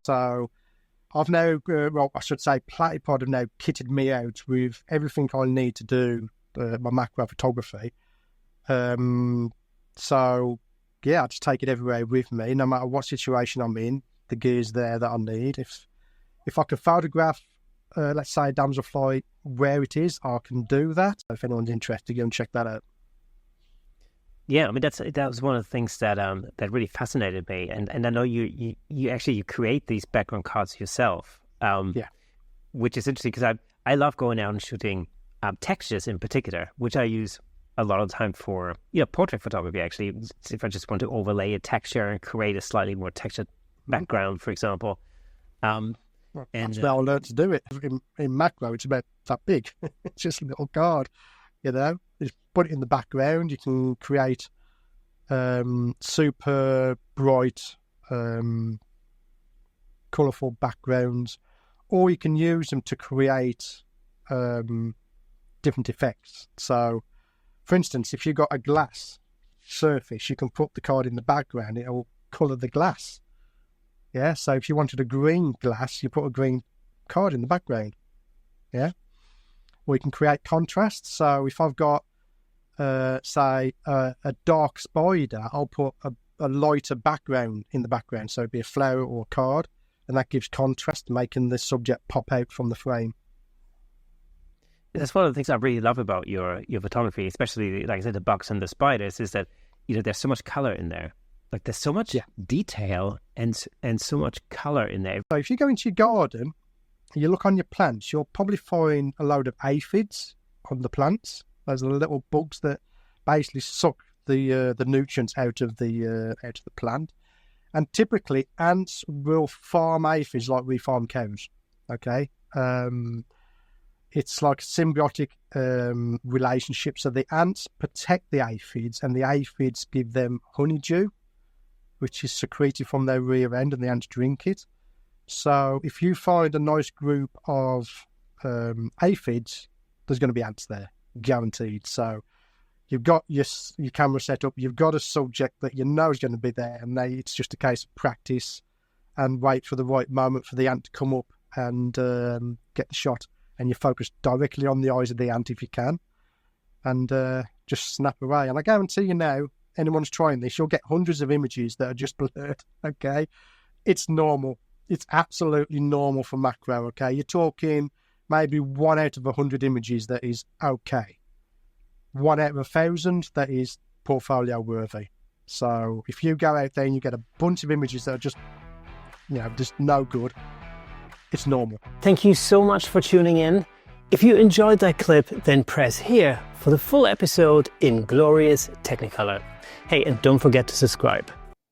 So I've now, well, I should say Platypod have now kitted me out with everything I need to do my macro photography. So, yeah, I just take it everywhere with me, no matter what situation I'm in. The gear's there that I need. If I can photograph, let's say, a damselfly where it is, I can do that. If anyone's interested, go and check that out. Yeah, I mean that was one of the things that that really fascinated me, and I know you actually create these background cards yourself. Yeah, which is interesting because I love going out and shooting textures in particular, which I use a lot of the time for portrait photography. Actually, if I just want to overlay a texture and create a slightly more textured background, for example. And that's where I learned to do it. In macro, it's about that big. It's just a little card, Just put it in the background. You can create super bright, colourful backgrounds, or you can use them to create different effects. So, for instance, if you've got a glass surface, you can put the card in the background. It'll colour the glass. Yeah, so if you wanted a green glass, you put a green card in the background. Yeah, or you can create contrast. So if I've got, say, a dark spider, I'll put a lighter background in the background. So it'd be a flower or a card, and that gives contrast, making the subject pop out from the frame. That's one of the things I really love about your photography, especially, like I said, the bugs and the spiders, is that there's so much color in there. Like there's so much detail and so much color in there. So if you go into your garden, you look on your plants, you'll probably find a load of aphids on the plants. Those are the little bugs that basically suck the nutrients out of the plant. And typically, ants will farm aphids like we farm cows. Okay, it's like a symbiotic relationship. So the ants protect the aphids, and the aphids give them honeydew, which is secreted from their rear end, and the ants drink it. So if you find a nice group of aphids, there's going to be ants there, guaranteed. So you've got your camera set up, you've got a subject that you know is going to be there, and it's just a case of practice and wait for the right moment for the ant to come up and get the shot. And you focus directly on the eyes of the ant if you can, and just snap away. And I guarantee you now, anyone's trying this, you'll get hundreds of images that are just blurred. Okay, it's normal. It's absolutely normal for macro. Okay, you're talking maybe 1 out of 100 images that is okay. 1 out of 1,000 that is portfolio worthy. So if you go out there and you get a bunch of images that are just no good, it's normal. Thank you so much for tuning in. If you enjoyed that clip, then press here for the full episode in glorious Technicolor. Hey, and don't forget to subscribe.